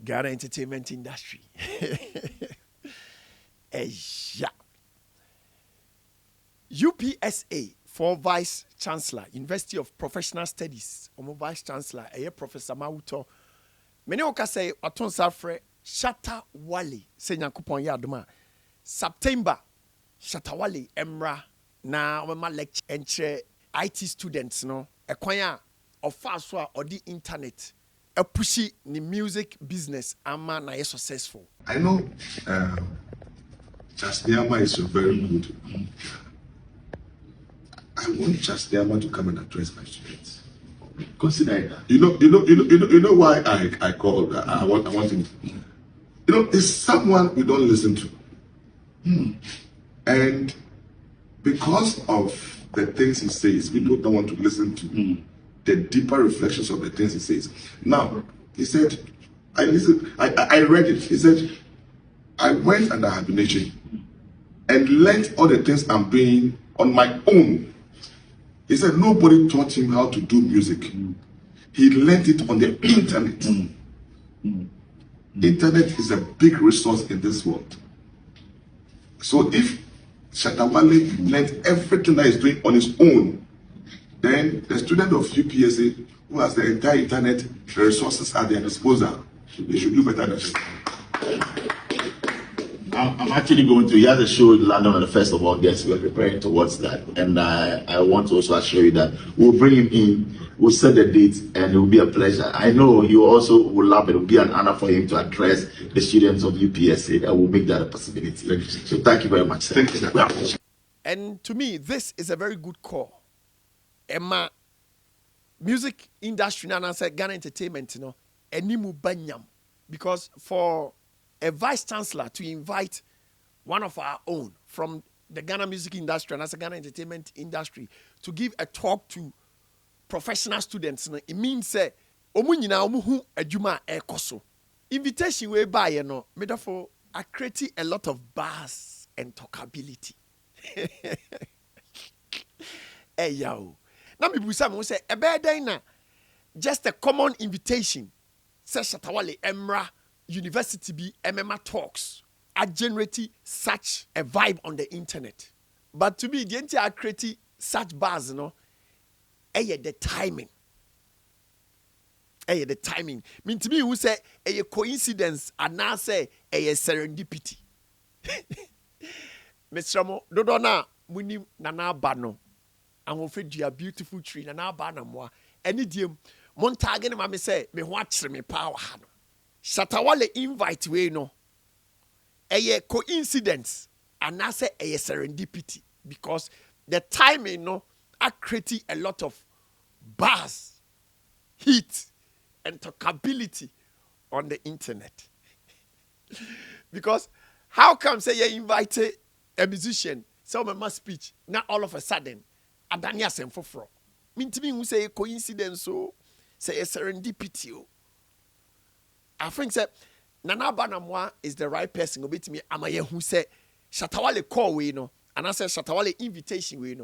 Ghana entertainment industry. Yeah. UPSA for Vice Chancellor, University of Professional Studies, Vice Chancellor, Professor Mauto. Many oka say Aton Safre Shattawale, Senya Kupon Yaduma. September, Shattawale Emra, na my lecture entre IT students, no, a kwanya of fast or the internet, a pushy the music business, ama na successful. I know Chancellor is very good. I want Chancellor to come and address my students. Consider that. You know why I called. I want him. It's someone we don't listen to, and because of the things he says, we don't want to listen to the deeper reflections of the things he says. Now, he said, I listened. I read it. He said, I went under hibernation and learned all the things I'm doing on my own. He said nobody taught him how to do music. He learned it on the internet. Internet is a big resource in this world. So if Shattawale learned everything that he's doing on his own, then the student of UPSA who has the entire internet, the resources at their disposal, they should do better than him. I'm actually going to, he has a show in London on the 1st of August. We're preparing towards that. And I want to also assure you that we'll bring him in, we'll set the date, and it will be a pleasure. I know you also will love it. It will be an honor for him to address the students of UPSA. That will make that a possibility. Thank you. So thank you very much, sir. Thank you, sir. And to me, this is a very good call. Emma, music industry, and I said Ghana entertainment, enimu banyam. Because for a vice chancellor to invite one of our own from the Ghana music industry and as a Ghana entertainment industry to give a talk to professional students, it means say omunyina omuhu adwuma ekoso. Invitation we buy me therefore I create a lot of buzz and talkability. Hey yo. Now me busa me say ebe na just a common invitation. Say Shattawale Emra University be MMA talks are generating such a vibe on the internet. But to me, the entire creating such buzz, the timing. The timing. Mean to me, who say a coincidence and now say a serendipity. Mr. Mo, Dodona, Munim Nana Bano. I'm afraid you are beautiful tree, Nana Bana moi. Any diem, Montagan, Mammy say, me watch me power. Shattawale invite we a coincidence and I say a serendipity because the timing are creating a lot of buzz, heat, and talkability on the internet. Because how come say you invited a musician, some must speech, now all of a sudden, Adania Senfofro. Mean to me who say a coincidence, so say a serendipity. I think that Nana Banamwa is the right person. Obey me, Amaye who say Shattawale call we and I say Shattawale invitation we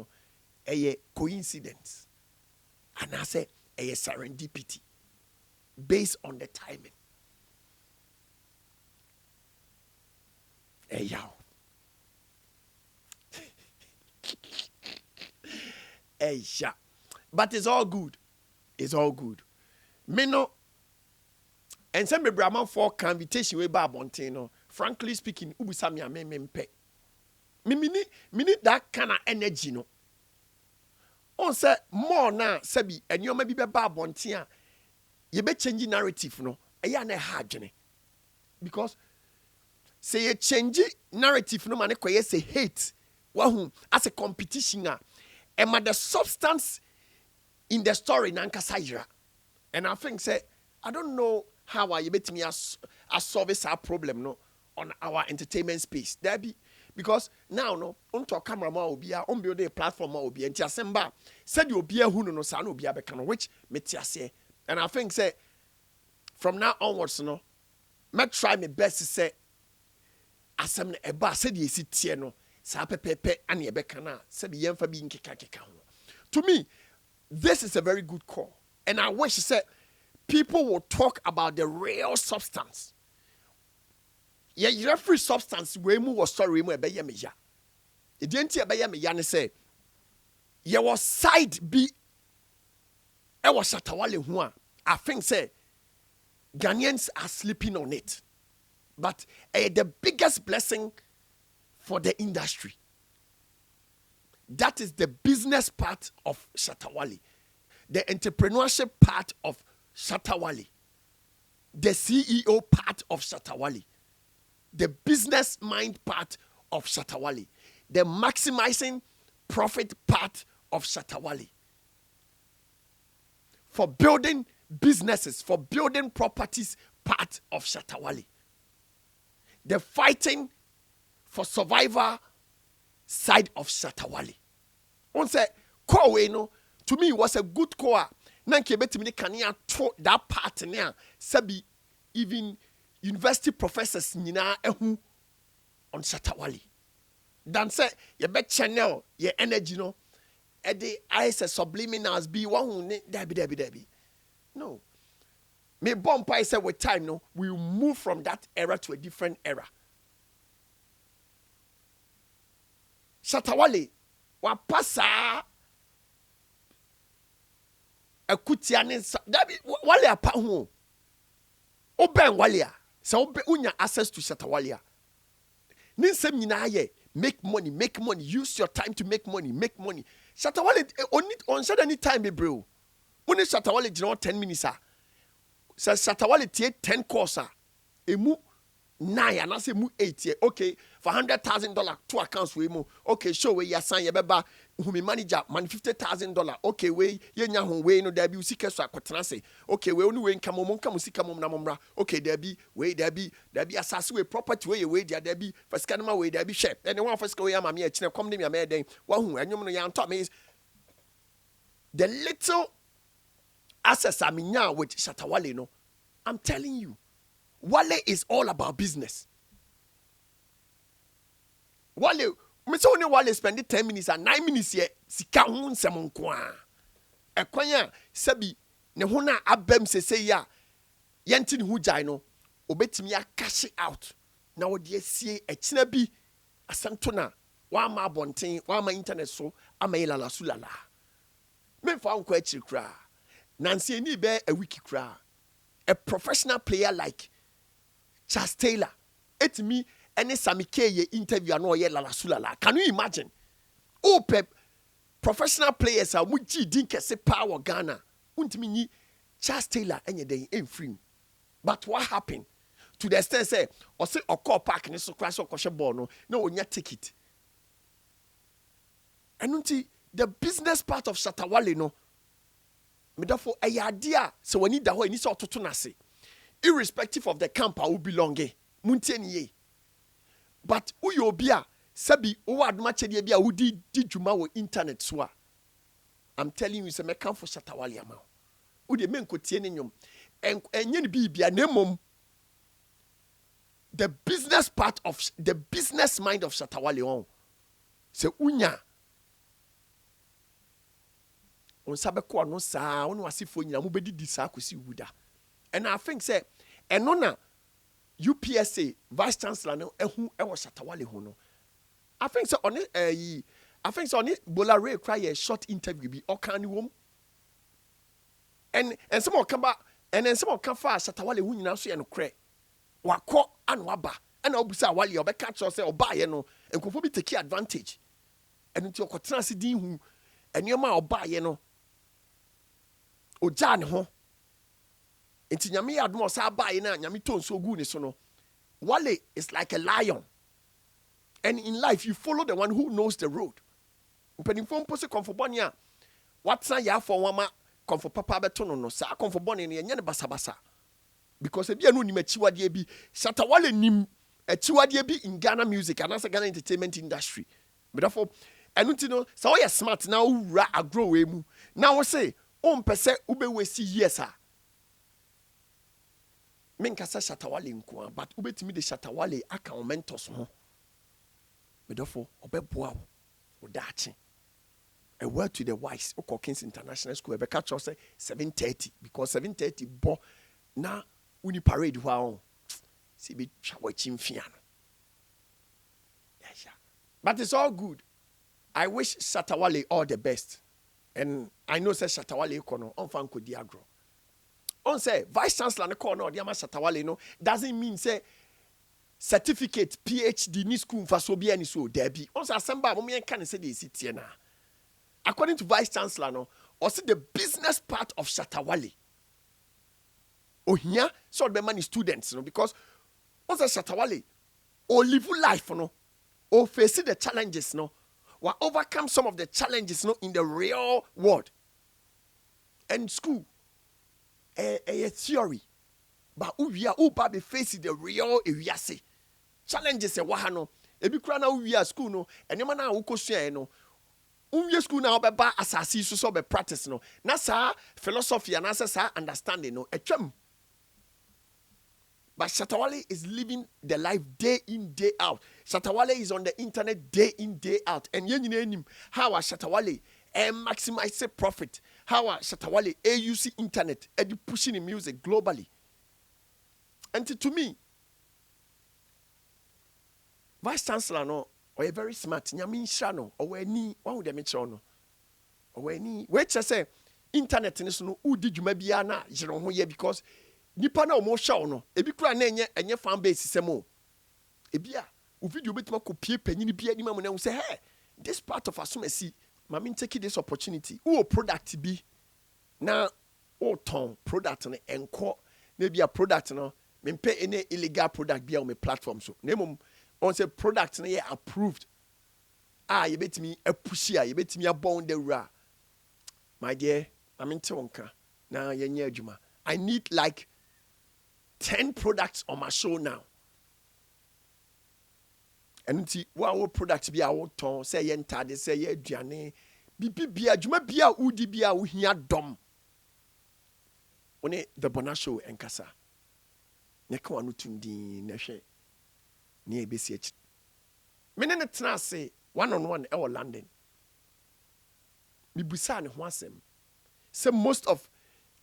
a coincidence, and I say a serendipity based on the timing. Hey yo, hey yeah, but it's all good. It's all good. Me no. And some Brahman for invitation we ba bontino. Frankly speaking, ubusami amempe. Me that kind of energy no. On say more na sebi and you maybe be ba bontia. You be changing narrative no. Eya na hard ne. Because say you change narrative no man koye say hate. Wahum as a competition and the substance in the story na nkasajira. And I think say I don't know how are you bet me as solve this problem on our entertainment space. There be because now unto camera will be on build a platform will be and Tiasemba said you'll be a who san will be a becano which metiase. And I think say from now onwards me try my best to say asem a bar said ye sit here sa pepe and ye becana said the for being kika. To me, this is a very good call. And I wish say people will talk about the real substance. Yeah, free substance we mu was sorry mu ebeye me ya. E di enti ebeye me ya ne say ye was side bi e was Shattawale ho a I think say Ghanaians are sleeping on it. But the biggest blessing for the industry. That is the business part of Shattawale. The entrepreneurship part of Shattawale. The CEO part of Shattawale. The business mind part of Shattawale. The maximizing profit part of Shattawale. For building businesses, for building properties part of Shattawale. The fighting for survival side of Shattawale. On say, call we no, to me it was a good call. Nanke betimi kania to that part near sabi even university professors nyina ehu on Shattawale. Dan say ye bet channel ye energy no e de ice subliminals be one who debi. No. Me bomb I say with time no, we will move from that era to a different era. Shattawale wa pasa akutia ne dabi wale apa ho oben wale a se obe unya access to Shattawale a ni nsem nyina ye make money, use your time to make money. Shattawale on said any time be bro only Shattawale did not 10 minutes says Shattawale tie 10 course emu 9 and I say mu 8 year. Okay, for $100,000 two accounts we mu. Okay, show we ya sign ye beba who me manager man $50,000. Okay, we ye nya ho we no there be usika so akotena say. Okay, we only we nka mom nka musika mom na momra. Okay, there be asase we property we there be first kanema we there be share. Then one first go ya ma me chine come dem ya me den. Wa hu anyom no ya nto me the little access aminya with Shattawale no. I'm telling you. Wale is all about business. Wale, me say only Wale spend 10 minutes and 9 minutes here. Sika hun semon kwa. Ekwanya sabi ne ho na abem sese ya. Yenti ne hu jai no. Obetimi ya cash out. Na wo de sie echina bi asanto na wa ma abonten, wa ma internet so ama ilala sulala. Me fa nkwa achiri kra. Nansi ni be a wiki kra. A professional player like Chancellor, et me any Samike interview no ye la sulala. Can you imagine? Oh, professional players are muji dinke se power Ghana. Untimi ni Chancellor any day ain't free. But what happened? To the extent say, or say or call park and so crash or kosher ball no on your ticket. And until the business part of Shattawale no. Me therefore a idea so we need that way ni so to tunase. Irrespective of the camp I will belong ye. But uyobia sabi o admache de bia wo di djuma wo internet so a I'm telling you say me camp for Shattawale ama wo de men kotie ne nyom enye ne bibia na mom the business part of the business mind of Shattawale on say unya on sabe ko no saa on wasifo nyina mo bedi di saa kosi wuda. And I think say enona UPSA vice chancellor no ehu e wo Shattawale ho no. I think so on it Bola Ray cry a short interview bi okani wom. And some of come back and then some of come fa Shattawale hu nyina so ye no kre. Wakọ an waba. And obusa wale obeka cho say oba ye no enkofo bi take advantage. And nti okotena se din hu enema oba ye no. Oja ne ho. Enti nyame admo sa ba na nyame ton so gu ne so no. Wale is like a lion. And in life you follow the one who knows the road. Mpanimfo mpo se komfobone a watsa ya for wama komfo papa beto no sa komfobone ne yenye ne basabasa. Because e bia no nim achiwade bi Shattawale nim achiwade bi in Ghana music and as a Ghana entertainment industry. But therefore enu ti no so you smart now ura agro we mu. Now we say on pese ube we si years a menkasa Shattawale nko but ubetimi de Shattawale aka o mentors ho. Me therefore obeboa wo dachi a word to the wise. Oko Kings International School. Ebe catch us 7:30 because 7:30 bo na uni parade wa si be watching fiano. Yeah. But it's all good. I wish Shattawale all the best. And I know say Shattawale kono on fan ko diagro. On say Vice Chancellor ne kono diama Shattawale no doesn't mean say certificate PhD ni school for so be any so debi. On say assemble mo me kan say dey sit na. According to Vice Chancellor no, also the business part of Shattawale. Oh here so the money students no because on say Shattawale or live life no or face the challenges no. Or overcome some of the challenges in the real world. And school, a theory. But we are be facing the real area. Challenges a wahano. Ebi kura na we are school no. And you man na ukosua no. School na obeba asasi so be practice no. Na sa philosophy and sa understanding no. Etwam. But Shattawale is living the life day in, day out. Shattawale is on the internet day in, day out. And you how are Shattawale maximize the profit? How are Shattawale use internet and pushing the music globally? And to me, Vice Chancellor no, or a very smart, Nyamin Shano, or any one with the Michono. Or any, which I say, internet is no, who did you maybe ana, because nipa na omo sha no ebi kura na enye fan base semo ebia o video betima ko pie panyini bia ni mamu na say hey this part of asomasi mama take this opportunity o product bi na o ton product no enko na bia product no me pay any illegal product bia on my platform so na mum on say product no ye approved ye betimi apushi ye betimi abon the ra my dear mama nte wonka na yenye adwuma I need like 10 products on my show now. And see what products be our ton, say yenta, they say ye diane, bibia, juma bia udi bia uhia dom. One the Bonah and Kasa. Neko anutundi neshe. Ni BCH. Menen tna say 1-on-1 our London. Mi busa ne ho asem. Say most of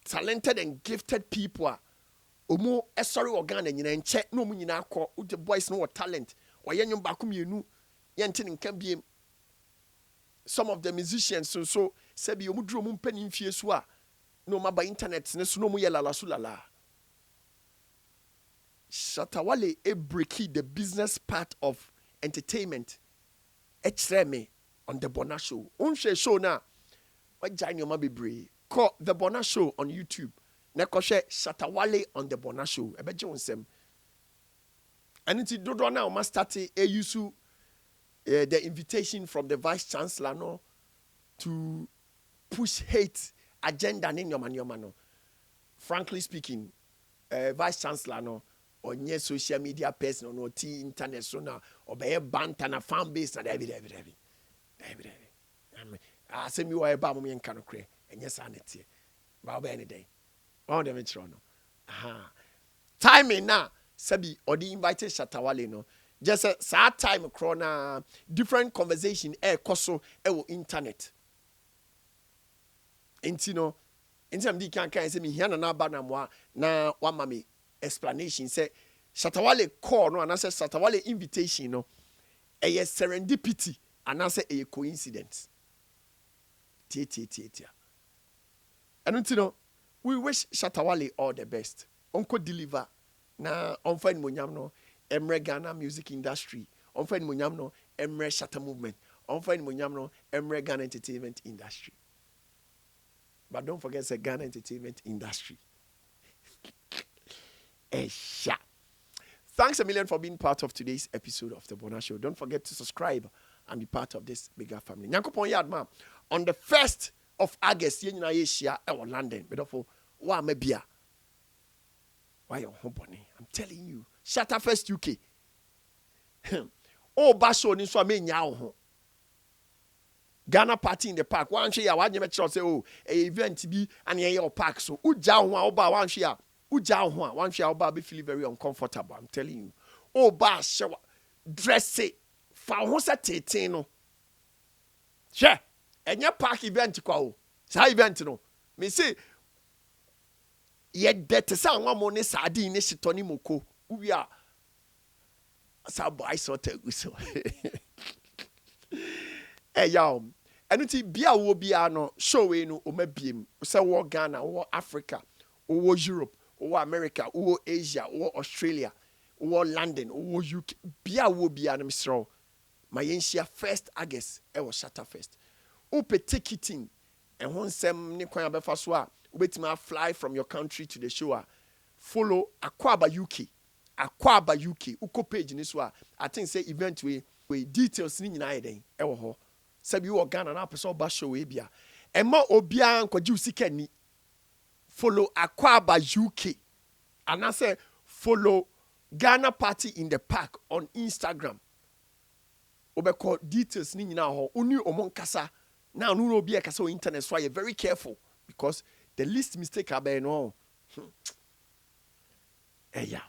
talented and gifted people are omo sorry organ nyina nche no mu nyina akọ the boys no talent oyenwum ba kom yenu yente nka biem some of the musicians so sebi omu duro mu mpani mfie so a no ma ba internet ne so no mu yelala sulala Shattawale breaky the business part of entertainment me on the Bonah Show unhwe show na wajai nyoma bebre call the Bonah Show on YouTube. Nekoshe Shattawale on the Bonah Show. Ebeje wonsem. And it's dodo na o start use the invitation from the Vice Chancellor no to push hate agenda in your no. Frankly speaking, Vice Chancellor no onye social media person no ti internet so na obeye banter na fan base na David. Asemi wa eba mo yenka no kre enye sa netie. Ba obeye any day. One of them is wrong. Timing now, Sabi or the invited Shattawale no. Just a sad time corona different conversation koso internet. Intino, intim di kan say me here na ba na mo na one mami explanation say Shattawale call no and I say Shattawale invitation no. Serendipity and I say a coincidence. Tia. And you we wish Shattawale all the best. Uncle deliver na onfa ni monyam no emre Ghana music industry. Onfa ni monyam no emre Shatta movement. Onfa ni monyam no emre Ghana entertainment industry. But don't forget the Ghana entertainment industry. Esha. Thanks a million for being part of today's episode of The Bonah Show. Don't forget to subscribe and be part of this bigger family. Nyankopon yad ma. On the 1st of August, you know, Asia, London. But for why maybe? Why you honey? I'm telling you, Shatta First UK. Oh, Basho ni so me nya Ghana party in the park. One share, one you make sure say, oh, a event be and your park. So uja ho oba one share. Uja ho one share oba be feel very uncomfortable. I'm telling you. Oh, Basho dress it. Fa ho sa tete no. She Enya park event kwa o. Sa event no. Me say ye det sa nwa mo ne sardine ne shito ni moko. Uwi a sa boy so te guso. Yaw. Enu ti bia wo bia no show we no o mabiem. Se wo Ghana, wo Africa, wo Europe, wo America, wo Asia, wo Australia, wo London, wo UK. Bia wo bia no misro. Ma yenhia 1st August e wo Shatta Fest. Upe ticketing and one sem ni kwan abefa so a ubetima fly from your country to the show. Follow Akwaba UK. Akwaba UK. Uko page ni so I think say event we details ni nyina yeden e wo ho. Sabi wo Ghana na person ba show we bia. E ma obia nkwaji usika ni. Follow Akwaba UK. And I say follow Ghana Party in the Park on Instagram. Obeko details ni nyina ho. Uni omon kasa. Now, no be a castle internet, so you're very careful because the least mistake I no. Hey, yeah.